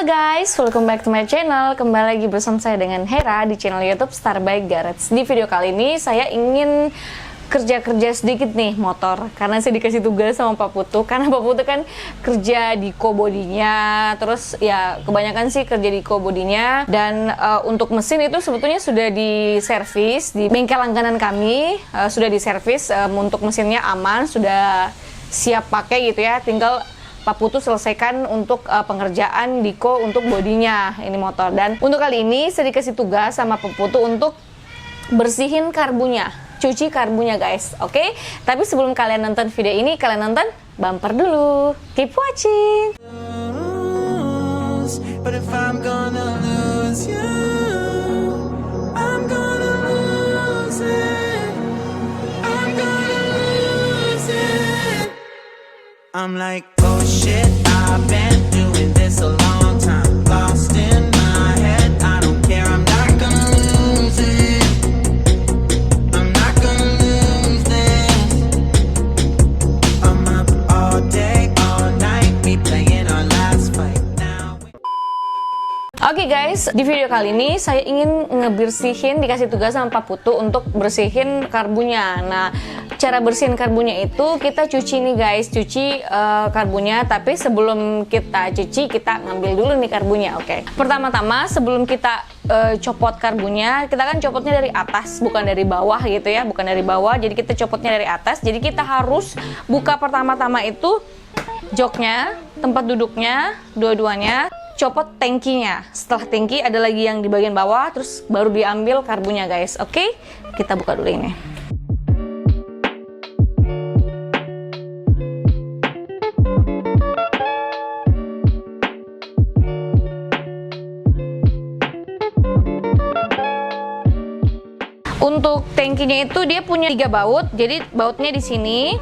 guys, welcome back to my channel. Kembali lagi bersama saya dengan Hera di channel YouTube Star by Garage. Di video kali ini saya ingin kerja sedikit nih motor, karena saya dikasih tugas sama Pak Putu. Karena Pak Putu kan kerja di co-bodinya, terus ya kebanyakan sih kerja di co-bodinya. Dan untuk mesin itu sebetulnya sudah diservis di bengkel langganan kami, sudah diservis. Untuk mesinnya aman, sudah siap pakai gitu ya. Tinggal Pak Putu selesaikan untuk pengerjaan diko untuk bodinya ini motor. Dan untuk kali ini saya dikasih tugas sama Pak Putu untuk bersihin karbunya, cuci karbunya guys. Oke? Tapi sebelum kalian nonton video ini, kalian nonton bumper dulu. Keep watching. But if I'm gonna lose you, I'm gonna lose it. I'm gonna lose it. I'm like, oh shit, I've been doing this a long time. Lost in my head, I don't care, I'm not gonna lose it. I'm not gonna lose this. I'm up all day, all night, we playing our last fight now. Oke guys, di video kali ini saya ingin ngebersihin, dikasih tugas sama Pak Putu untuk bersihin karbunya. Nah, cara bersihin karbunya itu kita cuci nih guys, cuci karbunya. Tapi sebelum kita cuci, kita ngambil dulu nih karbunya. Oke. Pertama-tama sebelum kita copot karbunya, kita kan copotnya dari atas, bukan dari bawah gitu ya, bukan dari bawah. Jadi kita copotnya dari atas. Jadi kita harus buka pertama-tama itu joknya, tempat duduknya, dua-duanya. Copot tangkinya. Setelah tangki ada lagi yang di bagian bawah, terus baru diambil karbunya guys. Oke, kita buka dulu ini. Untuk tangkinya itu dia punya 3 baut, jadi bautnya di sini,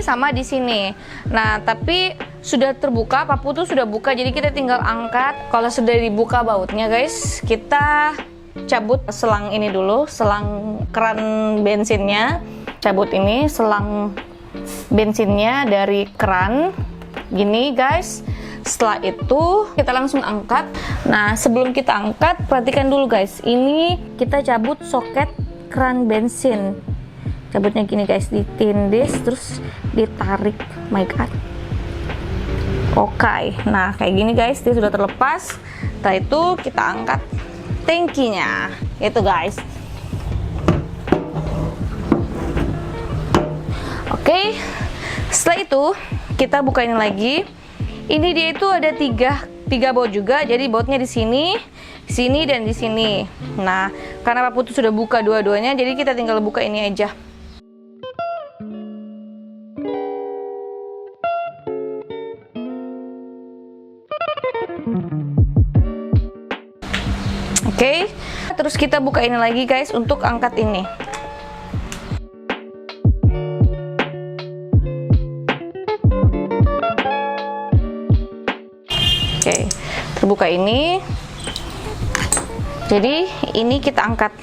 sama di sini. Nah, tapi sudah terbuka, Pak Putu sudah buka, jadi kita tinggal angkat. Kalau sudah dibuka bautnya guys, kita cabut selang ini dulu, selang keran bensinnya. Cabut ini selang bensinnya dari keran, gini guys. Setelah itu kita langsung angkat. Nah, sebelum kita angkat, perhatikan dulu guys, ini kita cabut soket keran bensin. Cabutnya gini guys, ditindis terus ditarik. My god. Oke, nah kayak gini guys, dia sudah terlepas. Setelah itu kita angkat tangkinya, itu guys. Oke, setelah itu kita buka ini lagi. Ini dia itu ada tiga baut juga, jadi bautnya di sini, dan di sini. Nah, karena Pak Putu sudah buka dua-duanya, jadi kita tinggal buka ini aja. Oke, terus kita buka ini lagi guys untuk angkat ini. Oke, terbuka ini. Jadi ini kita angkat.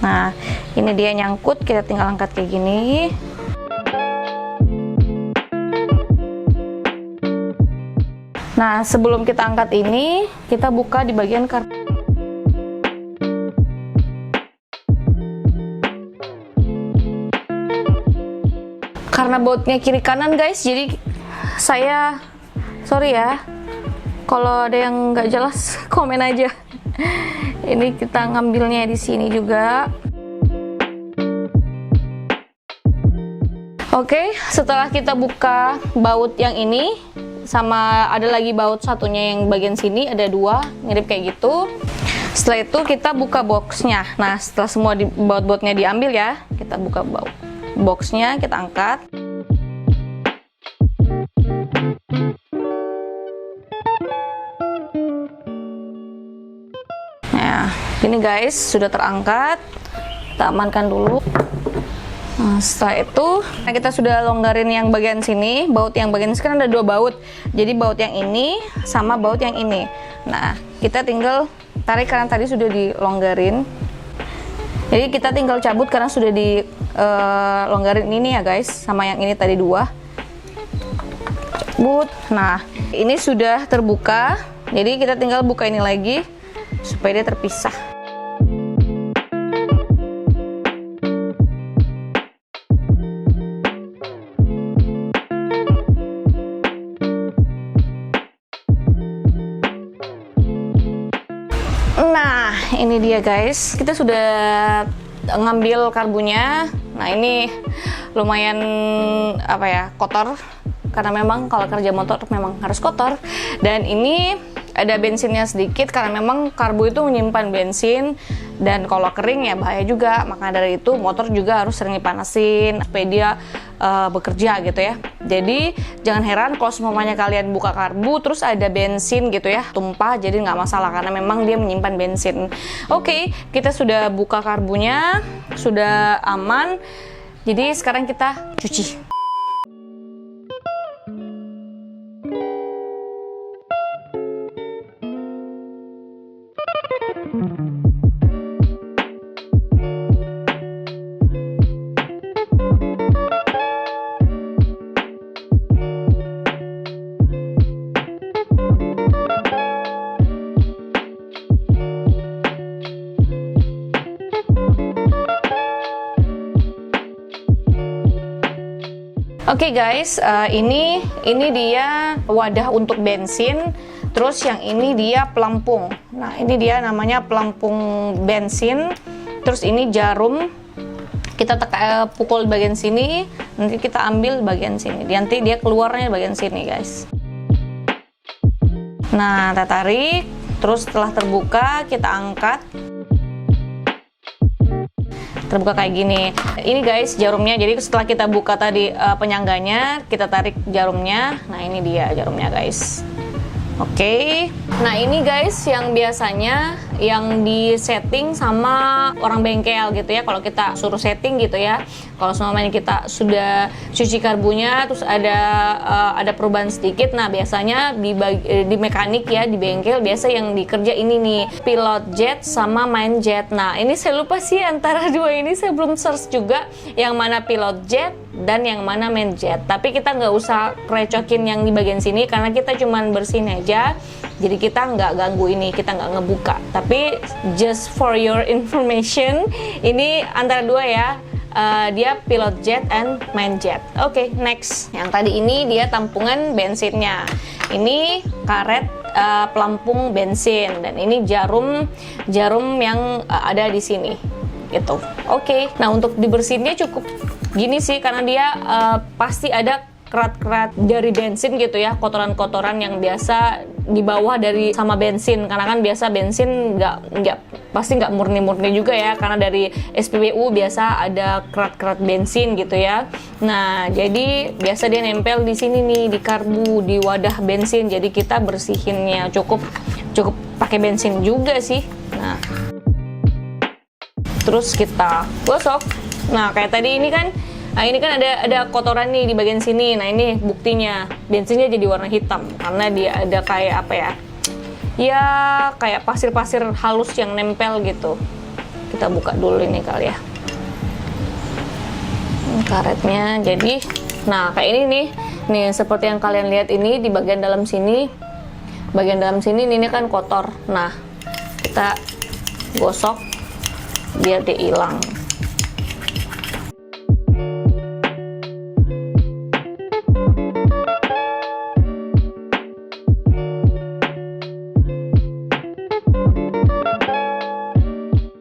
Nah, ini dia nyangkut, kita tinggal angkat kayak gini. Nah, sebelum kita angkat ini, kita buka di bagian karena bautnya kiri kanan guys, jadi saya sorry ya kalau ada yang nggak jelas, komen aja. Ini kita ngambilnya di sini juga. Oke, setelah kita buka baut yang ini, sama ada lagi baut satunya yang bagian sini, ada 2 mirip kayak gitu. Setelah itu kita buka boxnya. Nah, setelah semua baut-bautnya diambil ya, kita buka boxnya, kita angkat. Nah, ini guys sudah terangkat. Kita amankan dulu. Nah, setelah itu kita sudah longgarin yang bagian sini, baut yang bagian sini kan ada 2 baut. Jadi baut yang ini sama baut yang ini. Nah, kita tinggal tarik karena tadi sudah dilonggarin. Jadi kita tinggal cabut karena sudah dilonggarin ini ya guys, sama yang ini tadi 2. Cabut. Nah, ini sudah terbuka Jadi kita tinggal buka ini lagi supaya dia terpisah. Nah, ini dia guys. Kita sudah ngambil karbunya. Nah, ini lumayan kotor karena memang kalau kerja motor memang harus kotor. Dan ini ada bensinnya sedikit karena memang karbu itu menyimpan bensin, dan kalau kering ya bahaya juga. Maka dari itu motor juga harus sering dipanasin supaya dia bekerja gitu ya. Jadi jangan heran kalau semuanya kalian buka karbu terus ada bensin gitu ya tumpah, jadi nggak masalah karena memang dia menyimpan bensin. Oke, kita sudah buka karbunya, sudah aman. Jadi sekarang kita cuci. Oke guys, ini dia wadah untuk bensin. Terus yang ini dia pelampung. Nah, ini dia namanya pelampung bensin. Terus ini jarum. Kita pukul bagian sini, nanti kita ambil bagian sini. Nanti dia keluarnya bagian sini, guys. Nah, kita tarik. Terus setelah terbuka, kita angkat. Terbuka kayak gini. Ini guys jarumnya. Jadi setelah kita buka tadi penyangganya, kita tarik jarumnya. Nah, ini dia jarumnya guys. Oke. Nah, ini guys yang biasanya yang di setting sama orang bengkel gitu ya. Kalau kita suruh setting gitu ya. Kalau semuanya kita sudah cuci karbunya, terus ada perubahan sedikit. Nah, biasanya di mekanik ya, di bengkel biasa yang dikerja ini nih, pilot jet sama main jet. Nah, ini saya lupa sih antara dua ini, saya belum search juga yang mana pilot jet dan yang mana main jet. Tapi kita nggak usah recokin yang di bagian sini karena kita cuman bersihin aja. Jadi kita nggak ganggu ini, kita nggak ngebuka. Tapi just for your information, ini antara dua ya. Dia pilot jet and main jet. Oke, next. Yang tadi ini dia tampungan bensinnya. Ini karet pelampung bensin, dan ini jarum yang ada di sini. Gitu. Oke. Nah, untuk dibersihinnya cukup gini sih karena dia pasti ada kerat-kerat dari bensin gitu ya, kotoran-kotoran yang biasa di bawah dari sama bensin, karena kan biasa bensin pasti nggak murni-murni juga ya, karena dari SPBU biasa ada kerat-kerat bensin gitu ya. Nah, jadi biasa dia nempel di sini nih, di karbu, di wadah bensin. Jadi kita bersihinnya cukup pakai bensin juga sih. Nah, terus kita gosok. Nah, kayak tadi ini kan. Nah, ini kan ada kotoran nih di bagian sini. Nah, ini buktinya bensinnya jadi warna hitam karena dia ada kayak apa ya? Ya, kayak pasir-pasir halus yang nempel gitu. Kita buka dulu ini kali ya. Karetnya. Jadi, nah kayak ini nih. Nih, seperti yang kalian lihat ini di bagian dalam sini. Bagian dalam sini ini kan kotor. Nah, kita gosok biar dia hilang.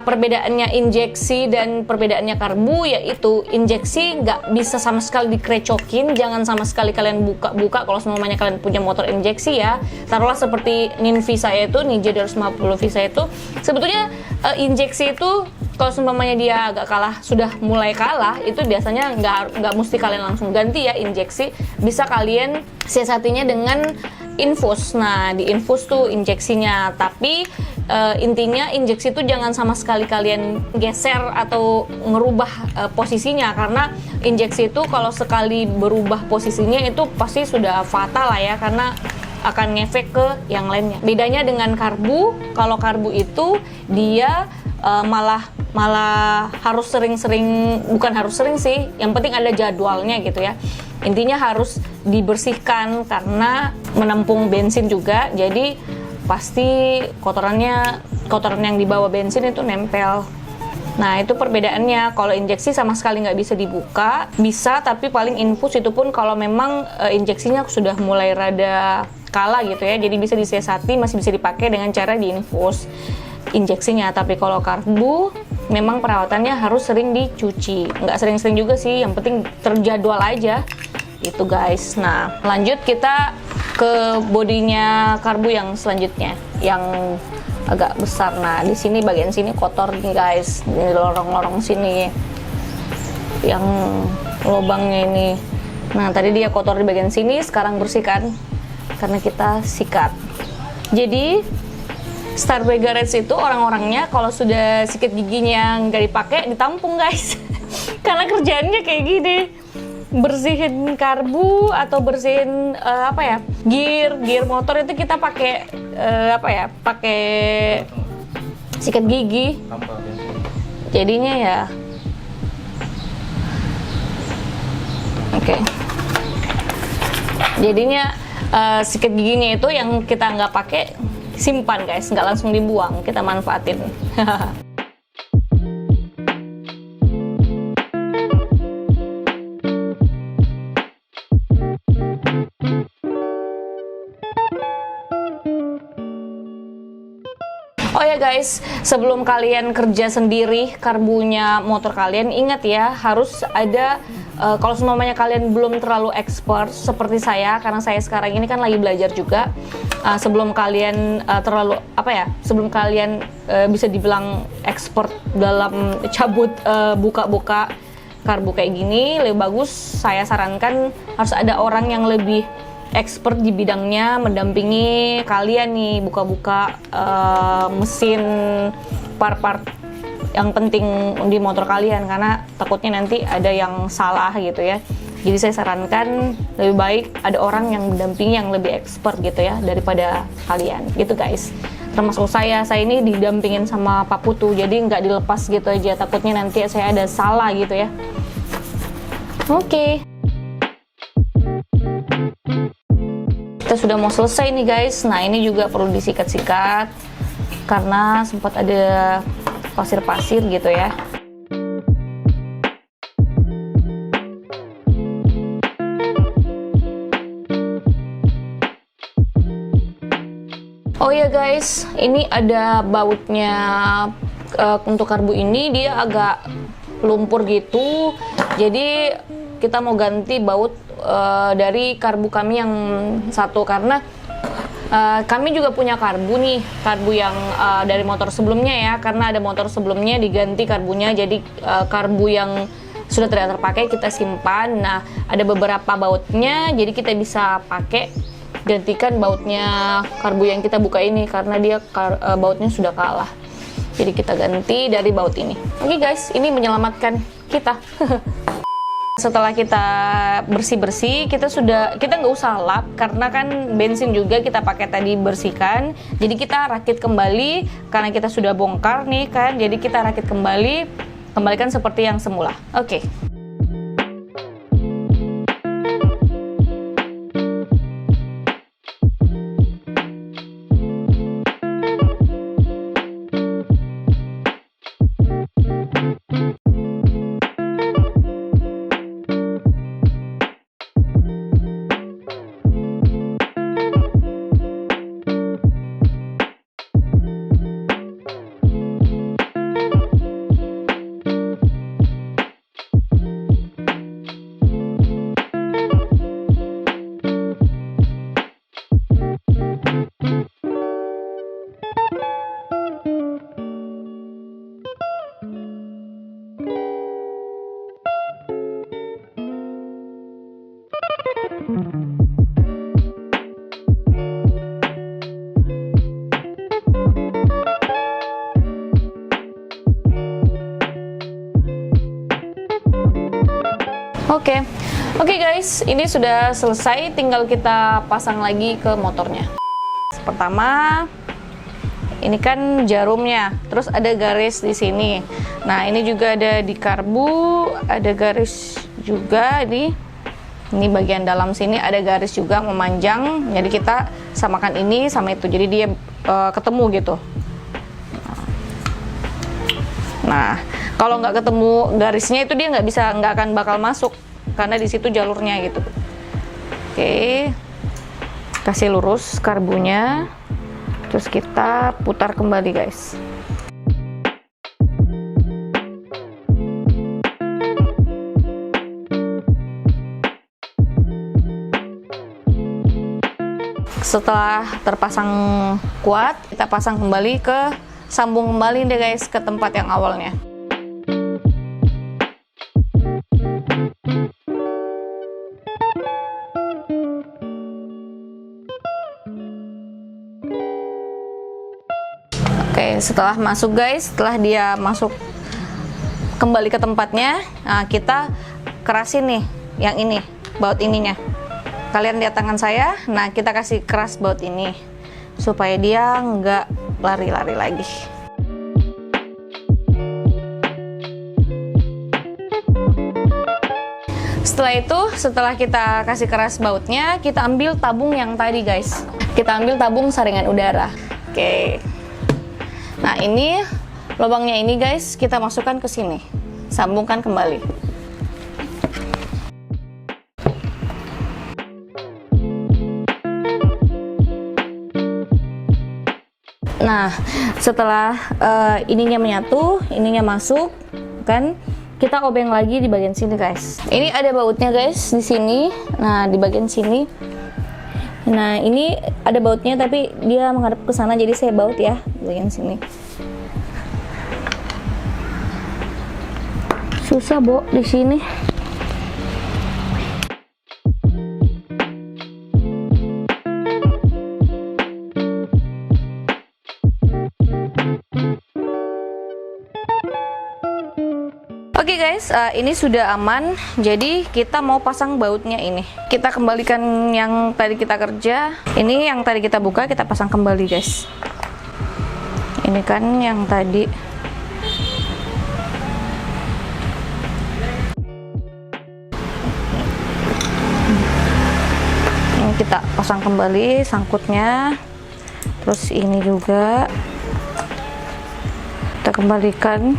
Perbedaannya injeksi dan perbedaannya karbu yaitu injeksi nggak bisa sama sekali dikrecokin, jangan sama sekali kalian buka-buka kalau semuanya kalian punya motor injeksi ya. Taruhlah seperti Ninvi saya itu, Ninja 250V saya itu, sebetulnya injeksi itu kalau semuanya dia agak kalah, sudah mulai kalah, itu biasanya nggak mesti kalian langsung ganti ya injeksi, bisa kalian siasatinya dengan infus. Nah, di infus tuh injeksinya, tapi intinya injeksi itu jangan sama sekali kalian geser atau ngerubah posisinya, karena injeksi itu kalau sekali berubah posisinya itu pasti sudah fatal lah ya, karena akan ngefek ke yang lainnya. Bedanya dengan karbu, kalau karbu itu dia malah harus sering-sering, bukan harus sering sih, yang penting ada jadwalnya gitu ya. Intinya harus dibersihkan karena menampung bensin juga, jadi pasti kotoran yang dibawa bensin itu nempel. Nah, itu perbedaannya. Kalau injeksi sama sekali nggak bisa dibuka, bisa tapi paling infus itu pun kalau memang injeksinya sudah mulai rada kalah gitu ya, jadi bisa disiasati, masih bisa dipakai dengan cara diinfus injeksinya. Tapi kalau karbu memang perawatannya harus sering dicuci, nggak sering-sering juga sih, yang penting terjadwal aja itu guys. Nah, lanjut kita ke bodinya karbu yang selanjutnya, yang agak besar. Nah, di sini bagian sini kotor nih guys, ini lorong-lorong sini yang lubangnya ini. Nah, tadi dia kotor di bagian sini, sekarang bersihkan karena kita sikat. Jadi Starbay Garage itu orang-orangnya kalau sudah sikat giginya nggak dipakai, ditampung guys. Karena kerjaannya kayak gini, bersihin karbu atau bersihin gear motor itu kita pakai pakai sikat gigi. Jadinya ya jadinya sikat giginya itu yang kita nggak pakai, simpan guys, nggak langsung dibuang, kita manfaatin. Oh ya guys, sebelum kalian kerja sendiri karbunya motor kalian, ingat ya, harus ada kalau semuanya kalian belum terlalu expert seperti saya, karena saya sekarang ini kan lagi belajar juga. Sebelum kalian sebelum kalian bisa dibilang expert dalam cabut buka-buka karbu kayak gini, lebih bagus saya sarankan harus ada orang yang lebih expert di bidangnya mendampingi kalian nih buka-buka mesin, part-part yang penting di motor kalian, karena takutnya nanti ada yang salah gitu ya. Jadi saya sarankan lebih baik ada orang yang mendampingi yang lebih expert gitu ya daripada kalian gitu guys. Termasuk saya ini didampingin sama Pak Putu, jadi nggak dilepas gitu aja, takutnya nanti saya ada salah gitu ya. Oke. Kita sudah mau selesai nih guys. Nah, ini juga perlu disikat-sikat karena sempat ada pasir-pasir gitu ya. Oh ya guys, ini ada bautnya. Untuk karbu ini dia agak lumpur gitu, jadi kita mau ganti baut dari karbu kami yang satu, karena kami juga punya karbu nih, karbu yang dari motor sebelumnya ya, karena ada motor sebelumnya diganti karbunya, jadi karbu yang sudah tidak terpakai kita simpan. Nah, ada beberapa bautnya, jadi kita bisa pakai gantikan bautnya karbu yang kita buka ini, karena dia bautnya sudah kalah. Jadi kita ganti dari baut ini. Oke guys, ini menyelamatkan kita. Setelah kita bersih-bersih, kita nggak usah lap karena kan bensin juga kita pakai tadi bersihkan. Jadi kita rakit kembali karena kita sudah bongkar nih kan. Jadi kita rakit kembali, kembalikan seperti yang semula. Oke. Oke guys, ini sudah selesai, tinggal kita pasang lagi ke motornya. Pertama, ini kan jarumnya, terus ada garis di sini. Nah, ini juga ada di karbu, ada garis juga ini. Ini bagian dalam sini ada garis juga memanjang, jadi kita samakan ini sama itu, jadi dia ketemu gitu. Nah, kalau nggak ketemu garisnya itu dia nggak akan bakal masuk karena di situ jalurnya gitu. Oke, kasih lurus karbunya, terus kita putar kembali guys. Setelah terpasang kuat, kita pasang kembali sambung kembali deh guys ke tempat yang awalnya. Oke, setelah masuk guys, setelah dia masuk kembali ke tempatnya, nah kita kerasin nih yang ini, baut ininya. Kalian lihat tangan saya, nah kita kasih keras baut ini supaya dia nggak lari-lari lagi. Setelah itu, setelah kita kasih keras bautnya, kita ambil tabung yang tadi guys. Kita ambil tabung saringan udara. Oke. Nah ini lubangnya ini guys, kita masukkan ke sini, sambungkan kembali. Nah, setelah ininya menyatu, ininya masuk, kan? Kita obeng lagi di bagian sini, guys. Ini ada bautnya, guys, di sini. Nah, di bagian sini. Nah, ini ada bautnya, tapi dia menghadap ke sana, jadi saya baut ya, di bagian sini. Susah, Bo, di sini. Oke guys, ini sudah aman. Jadi kita mau pasang bautnya ini. Kita kembalikan yang tadi kita kerja. Ini yang tadi kita buka, kita pasang kembali guys. Ini kan yang tadi. Ini kita pasang kembali sangkutnya. Terus ini juga kita kembalikan.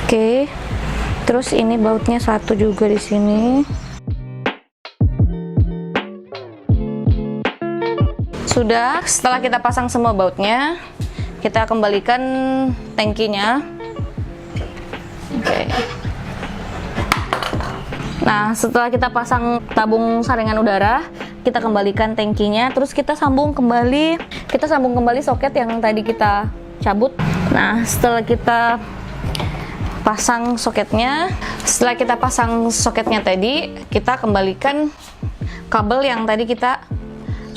Oke, terus ini bautnya satu juga di sini. Sudah, setelah kita pasang semua bautnya, kita kembalikan tangkinya. Oke. Nah, setelah kita pasang tabung saringan udara, kita kembalikan tangkinya, terus kita sambung kembali. Kita sambung kembali soket yang tadi kita cabut. Nah, setelah kita pasang soketnya, setelah kita pasang soketnya tadi, kita kembalikan kabel yang tadi kita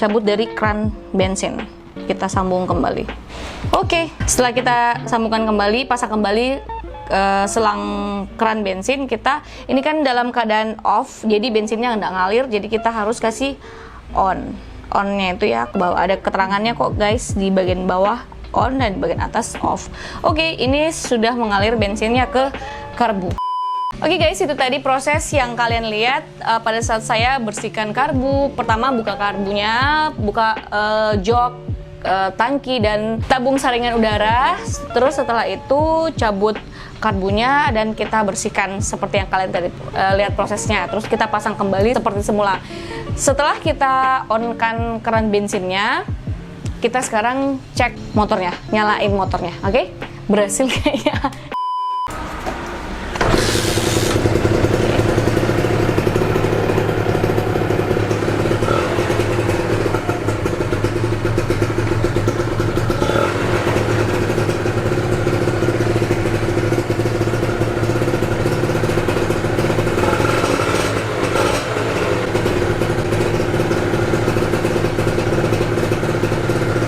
cabut dari kran bensin, kita sambung kembali. Oke, setelah kita sambungkan kembali, pasang kembali selang kran bensin kita, ini kan dalam keadaan off, jadi bensinnya nggak ngalir, jadi kita harus kasih onnya itu ya ke bawah, ada keterangannya kok guys di bagian bawah on dan di bagian atas off. Oke, ini sudah mengalir bensinnya ke karbu. Oke guys, itu tadi proses yang kalian lihat pada saat saya bersihkan karbu. Pertama buka karbunya, buka jok, tangki dan tabung saringan udara. Terus setelah itu cabut karbunya dan kita bersihkan seperti yang kalian tadi lihat prosesnya. Terus kita pasang kembali seperti semula. Setelah kita on-kan keran bensinnya, kita sekarang cek motornya, nyalain motornya, oke? Berhasil kayaknya.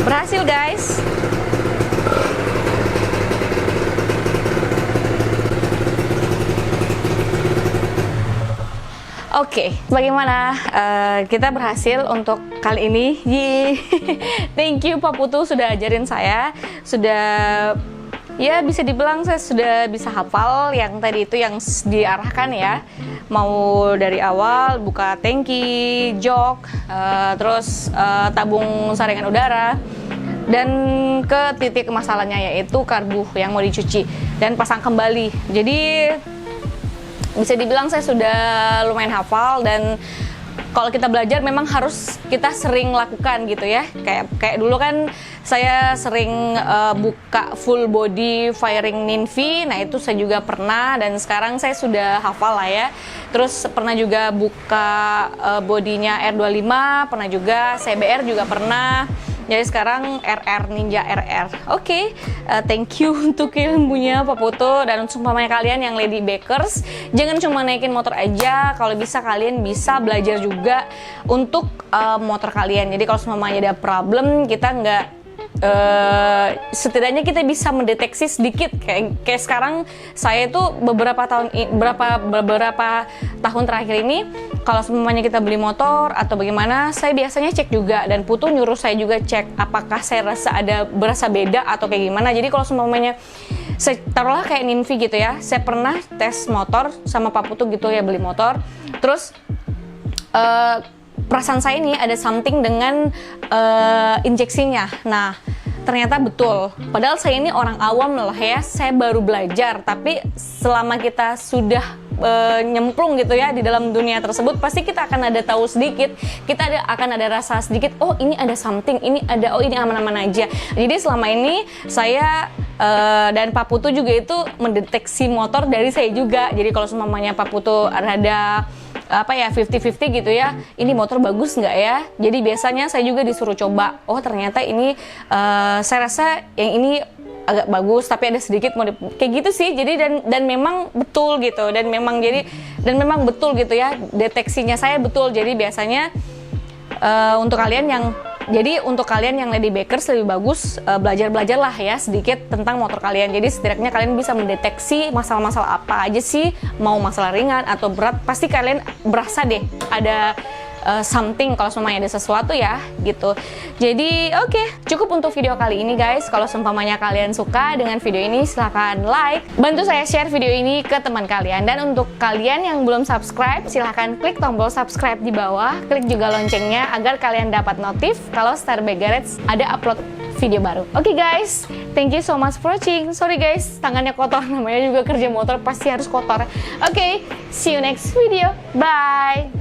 Berhasil guys. Oke, bagaimana? Kita berhasil untuk kali ini. Yeay. Thank you Pak Putu sudah ajarin saya, sudah ya bisa dibilang saya sudah bisa hafal yang tadi itu yang diarahkan ya. Mau dari awal buka tangki, jok, terus tabung saringan udara, dan ke titik masalahnya yaitu karbu yang mau dicuci dan pasang kembali. Jadi bisa dibilang saya sudah lumayan hafal, dan kalau kita belajar memang harus kita sering lakukan gitu ya. Kayak dulu kan saya sering buka full body firing Ninvi, nah itu saya juga pernah, dan sekarang saya sudah hafal lah ya. Terus pernah juga buka bodinya R25, pernah juga CBR juga pernah. Jadi sekarang RR Ninja RR. Oke, thank you untuk ilmunya Pak Putu. Dan untuk umpamanya kalian yang lady bakers, jangan cuma naikin motor aja. Kalau bisa kalian bisa belajar juga untuk motor kalian. Jadi kalau umpamanya ada problem, kita nggak setidaknya kita bisa mendeteksi sedikit. Kayak sekarang saya itu beberapa tahun terakhir ini, kalau semuanya kita beli motor atau bagaimana, saya biasanya cek juga, dan Putu nyuruh saya juga cek apakah saya berasa beda atau kayak gimana. Jadi kalau semuanya taruhlah kayak Ninvi gitu ya, saya pernah tes motor sama Pak Putu gitu ya, beli motor, terus perasaan saya ini ada something dengan injeksinya. Nah, ternyata betul. Padahal saya ini orang awam lah ya, saya baru belajar. Tapi selama kita sudah nyemplung gitu ya di dalam dunia tersebut, pasti kita akan ada tahu sedikit. Kita akan ada rasa sedikit, oh ini ada something, ini ada, oh ini aman-aman aja. Jadi selama ini saya dan Pak Putu juga itu mendeteksi motor dari saya juga. Jadi kalau semuanya Pak Putu ada 50-50 gitu ya, ini motor bagus nggak ya, jadi biasanya saya juga disuruh coba, oh ternyata ini saya rasa yang ini agak bagus tapi ada sedikit modif kayak gitu sih. Jadi dan memang betul gitu, dan memang betul gitu ya, deteksinya saya betul. Jadi biasanya untuk kalian yang lady bakers lebih bagus belajarlah ya sedikit tentang motor kalian. Jadi setidaknya kalian bisa mendeteksi masalah-masalah apa aja sih, mau masalah ringan atau berat, pasti kalian berasa deh ada something kalau semuanya ada sesuatu ya gitu. Jadi oke, cukup untuk video kali ini guys. Kalau seumpamanya kalian suka dengan video ini, silahkan like, bantu saya share video ini ke teman kalian. Dan untuk kalian yang belum subscribe, silahkan klik tombol subscribe di bawah, klik juga loncengnya agar kalian dapat notif kalau Star Bike Garage ada upload video baru. Oke guys, thank you so much for watching. Sorry guys, tangannya kotor, namanya juga kerja motor pasti harus kotor. Oke, see you next video. Bye.